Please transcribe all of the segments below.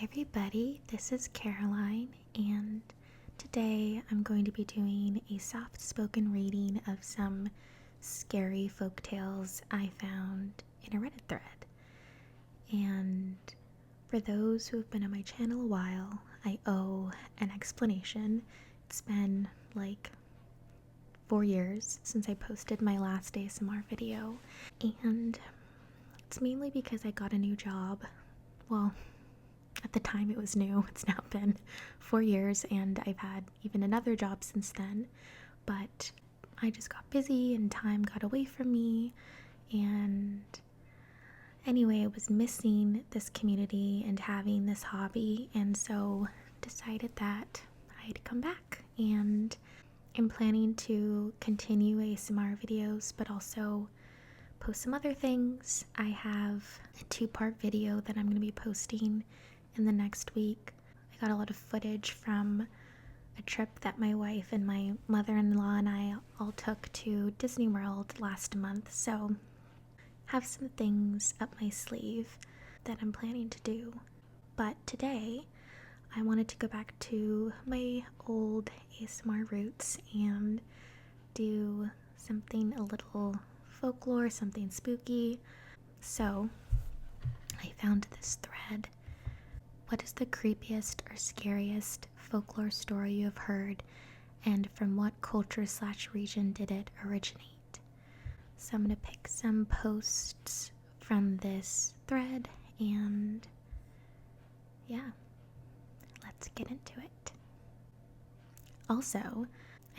everybody, this is Caroline, and today I'm going to be doing a soft spoken reading of some scary folk tales I found in a Reddit thread. And for those who have been on my channel a while, I owe an explanation. It's been like 4 years since I posted my last ASMR video, and it's mainly because I got a new job. Well, at the time it was new. It's now been 4 years and I've had even another job since then, but I just got busy and time got away from me, and anyway, I was missing this community and having this hobby, and so decided that I'd come back, and I'm planning to continue ASMR videos but also post some other things. I have a 2-part video that I'm going to be posting in the next week. I got a lot of footage from a trip that my wife and my mother-in-law and I all took to Disney World last month, so have some things up my sleeve that I'm planning to do. But today I wanted to go back to my old ASMR roots and do something a little folklore, something spooky. So I found this thread. What is the creepiest or scariest folklore story you have heard, and from what culture/region did it originate? So I'm going to pick some posts from this thread, and yeah, let's get into it. Also,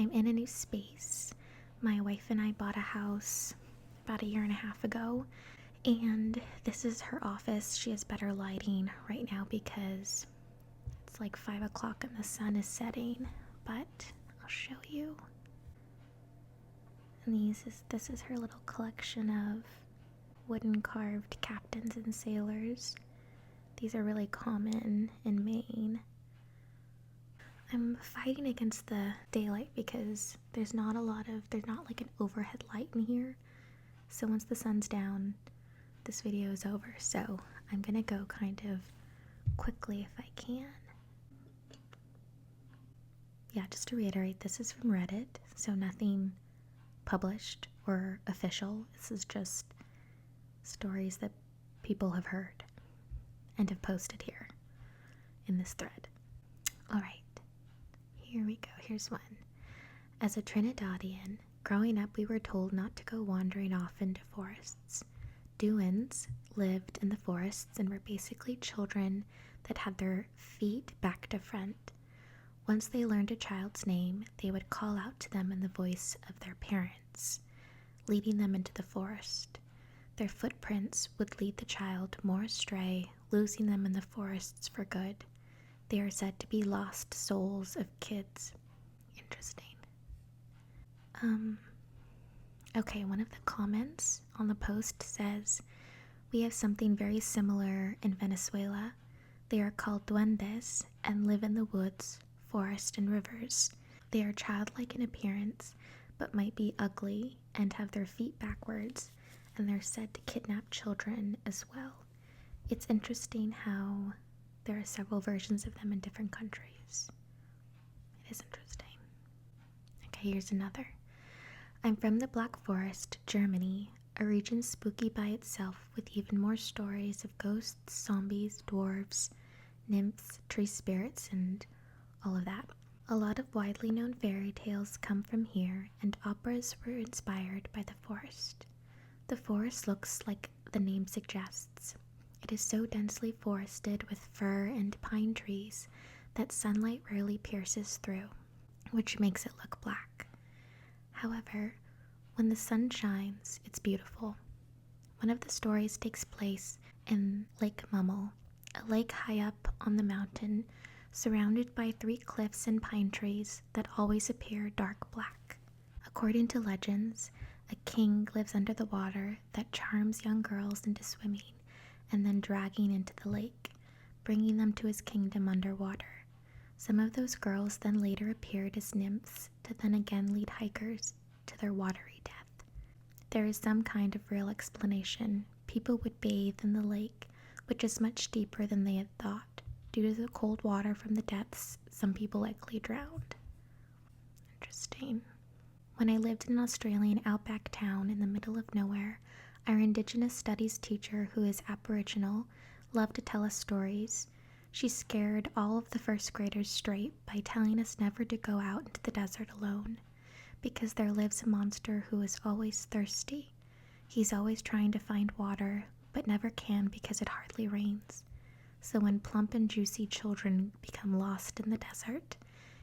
I'm in a new space. My wife and I bought a house about 1.5 years ago, and this is her office. She has better lighting right now because it's like 5 o'clock and the sun is setting, but I'll show you. And this is her little collection of wooden carved captains and sailors. These are really common in Maine. I'm fighting against the daylight because there's not like an overhead light in here. So once the sun's down, this video is over. So I'm gonna go kind of quickly if I can. Yeah, just to reiterate, this is from Reddit, so nothing published or official. This is just stories that people have heard and have posted here in this thread. Alright, here we go. Here's one. As a Trinidadian, growing up we were told not to go wandering off into forests. Duans lived in the forests and were basically children that had their feet back to front. Once they learned a child's name, they would call out to them in the voice of their parents, leading them into the forest. Their footprints would lead the child more astray, losing them in the forests for good. They are said to be lost souls of kids. Interesting. Okay, one of the comments on the post says, we have something very similar in Venezuela. They are called duendes and live in the woods, forest, and rivers. They are childlike in appearance, but might be ugly and have their feet backwards, and they're said to kidnap children as well. It's interesting how there are several versions of them in different countries. It is interesting. Okay, here's another. I'm from the Black Forest, Germany, a region spooky by itself with even more stories of ghosts, zombies, dwarves, nymphs, tree spirits, and all of that. A lot of widely known fairy tales come from here, and operas were inspired by the forest. The forest looks like the name suggests. It is so densely forested with fir and pine trees that sunlight rarely pierces through, which makes it look black. However, when the sun shines, it's beautiful. One of the stories takes place in Lake Mummel, a lake high up on the mountain, surrounded by 3 cliffs and pine trees that always appear dark black. According to legends, a king lives under the water that charms young girls into swimming and then dragging into the lake, bringing them to his kingdom underwater. Some of those girls then later appeared as nymphs to then again lead hikers to their watery death. There is some kind of real explanation. People would bathe in the lake, which is much deeper than they had thought, Due to the cold water from the depths, some people likely drowned. Interesting. When I lived in an Australian outback town in the middle of nowhere, our Indigenous Studies teacher, who is Aboriginal, loved to tell us stories. She scared all of the first graders straight by telling us never to go out into the desert alone, because there lives a monster who is always thirsty. He's always trying to find water, but never can because it hardly rains. So when plump and juicy children become lost in the desert,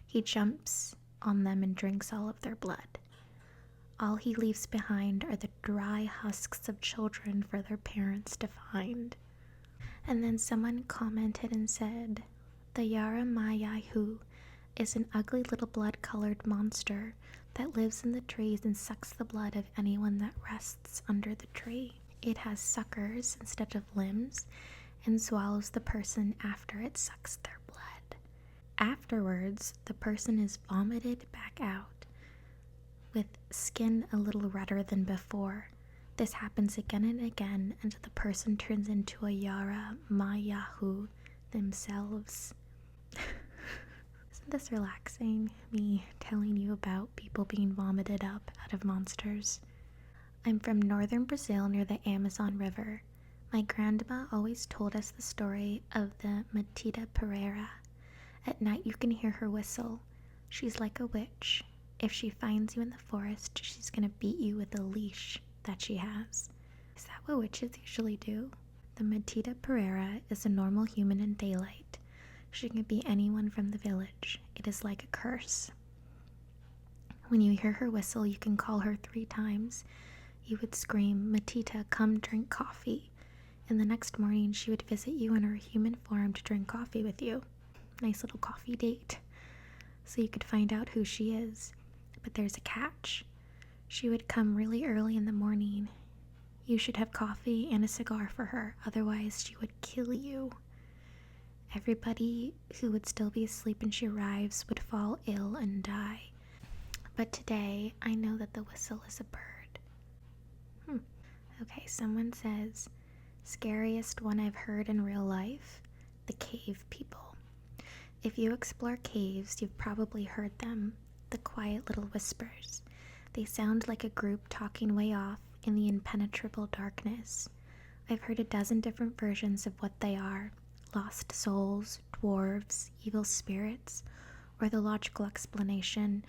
he jumps on them and drinks all of their blood. All he leaves behind are the dry husks of children for their parents to find. And then someone commented and said, the Yara Mayahu is an ugly little blood-colored monster that lives in the trees and sucks the blood of anyone that rests under the tree. It has suckers instead of limbs and swallows the person after it sucks their blood. Afterwards, the person is vomited back out with skin a little redder than before. This happens again and again until the person turns into a Yara Mayahu themselves. Isn't this relaxing, me telling you about people being vomited up out of monsters? I'm from northern Brazil near the Amazon River. My grandma always told us the story of the Matita Pereira. At night you can hear her whistle. She's like a witch. If she finds you in the forest, she's gonna beat you with a leash that she has. Is that what witches usually do? The Matita Pereira is a normal human in daylight. She can be anyone from the village. It is like a curse. When you hear her whistle, you can call her 3 times. You would scream, Matita, come drink coffee. And the next morning, she would visit you in her human form to drink coffee with you. Nice little coffee date. So you could find out who she is. But there's a catch. She would come really early in the morning. You should have coffee and a cigar for her, otherwise she would kill you. Everybody who would still be asleep when she arrives would fall ill and die. But today, I know that the whistle is a bird. Okay, someone says, scariest one I've heard in real life, the cave people. If you explore caves, you've probably heard them, the quiet little whispers. They sound like a group talking way off in the impenetrable darkness. I've heard a dozen different versions of what they are. Lost souls, dwarves, evil spirits, or the logical explanation,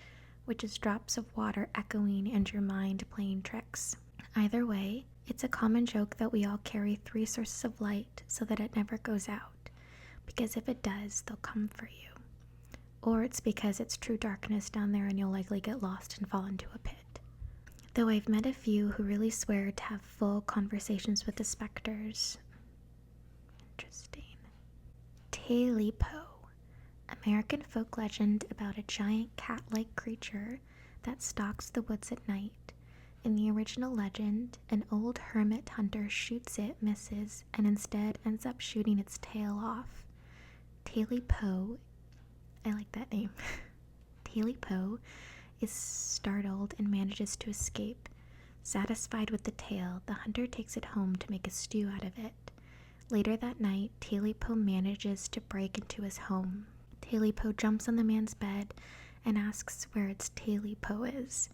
which is drops of water echoing and your mind playing tricks. Either way, it's a common joke that we all carry 3 sources of light so that it never goes out, because if it does, they'll come for you. Or it's because it's true darkness down there and you'll likely get lost and fall into a pit. Though I've met a few who really swear to have full conversations with the specters. Interesting. Talipo, American folk legend about a giant cat-like creature that stalks the woods at night. In the original legend, an old hermit hunter shoots it, misses, and instead ends up shooting its tail off. Talipo, I like that name. Talipo is startled and manages to escape. Satisfied with the tail, the hunter takes it home to make a stew out of it. Later that night, Talipo manages to break into his home. Talipo jumps on the man's bed and asks where its Talipo is.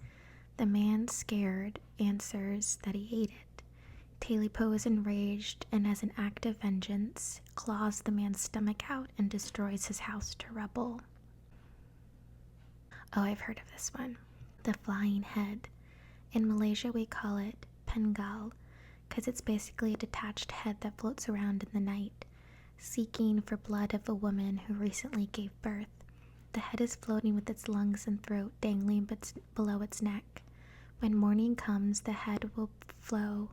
The man, scared, answers that he ate it. Talipo is enraged and, as an act of vengeance, claws the man's stomach out and destroys his house to rubble. Oh, I've heard of this one. The flying head. In Malaysia, we call it pengal, because it's basically a detached head that floats around in the night, seeking for blood of a woman who recently gave birth. The head is floating with its lungs and throat dangling below its neck. When morning comes, the head will flow.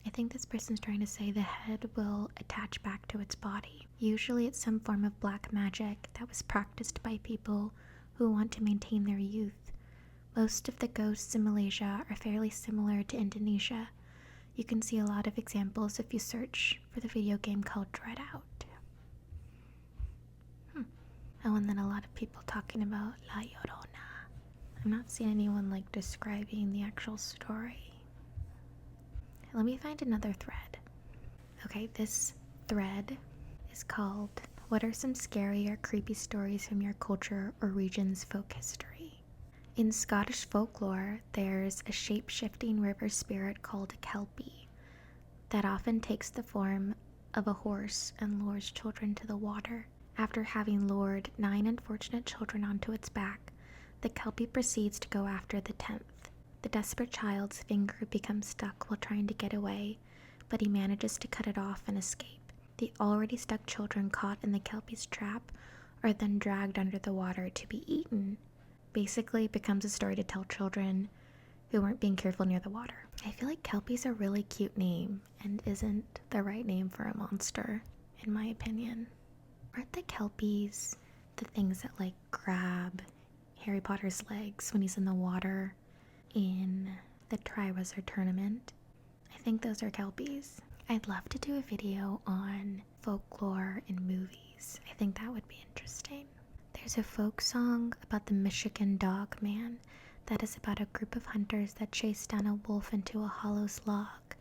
I think this person's trying to say the head will attach back to its body. Usually it's some form of black magic that was practiced by people who want to maintain their youth. Most of the ghosts in Malaysia are fairly similar to Indonesia. You can see a lot of examples if you search for the video game called Dread Out. Oh, and then a lot of people talking about La Llorona. I'm not seeing anyone describing the actual story. Let me find another thread. Okay, this thread is called What are some scary or creepy stories from your culture or region's folk history? In Scottish folklore, there's a shape-shifting river spirit called a kelpie that often takes the form of a horse and lures children to the water. After having lured 9 unfortunate children onto its back, the kelpie proceeds to go after the 10th. The desperate child's finger becomes stuck while trying to get away, but he manages to cut it off and escape. The already stuck children caught in the kelpie's trap are then dragged under the water to be eaten. Basically, it becomes a story to tell children who weren't being careful near the water. I feel like kelpie's a really cute name and isn't the right name for a monster, in my opinion. Aren't the kelpies the things that like grab Harry Potter's legs when he's in the water in the Triwizard Tournament? I think those are kelpies. I'd love to do a video on folklore in movies. I think that would be interesting. There's a folk song about the Michigan Dog Man that is about a group of hunters that chase down a wolf into a hollow log,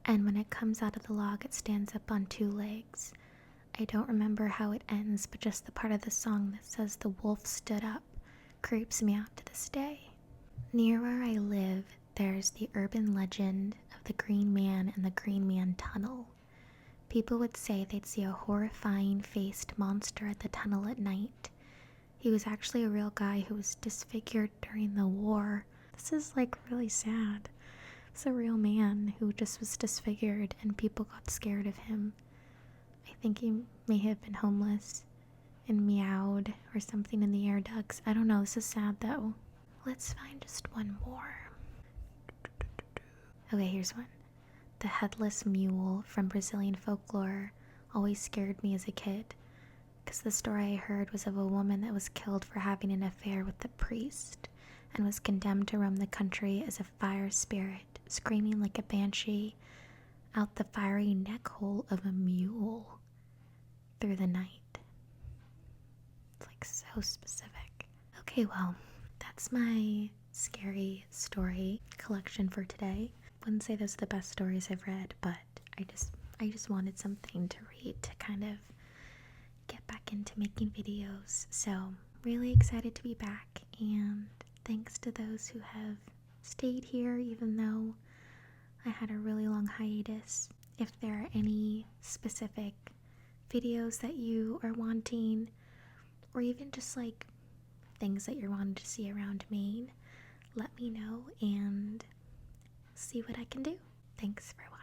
and when it comes out of the log it stands up on 2 legs. I don't remember how it ends, but just the part of the song that says the wolf stood up creeps me out to this day. Near where I live, there's the urban legend of the Green Man and the Green Man Tunnel. People would say they'd see a horrifying faced monster at the tunnel at night. He was actually a real guy who was disfigured during the war. This is like really sad. It's a real man who just was disfigured and people got scared of him. I think he may have been homeless and meowed or something in the air ducts. I don't know, this is sad though. Let's find just one more. Okay, here's one. The headless mule from Brazilian folklore always scared me as a kid, because the story I heard was of a woman that was killed for having an affair with the priest and was condemned to roam the country as a fire spirit, screaming like a banshee out the fiery neck hole of a mule through the night. It's like so specific. Okay, well, that's my scary story collection for today. Wouldn't say those are the best stories I've read, but I just wanted something to read to kind of get back into making videos. So really excited to be back, and thanks to those who have stayed here even though I had a really long hiatus. If there are any specific videos that you are wanting, or even just like things that you're wanting to see around Maine, let me know and see what I can do. Thanks for watching.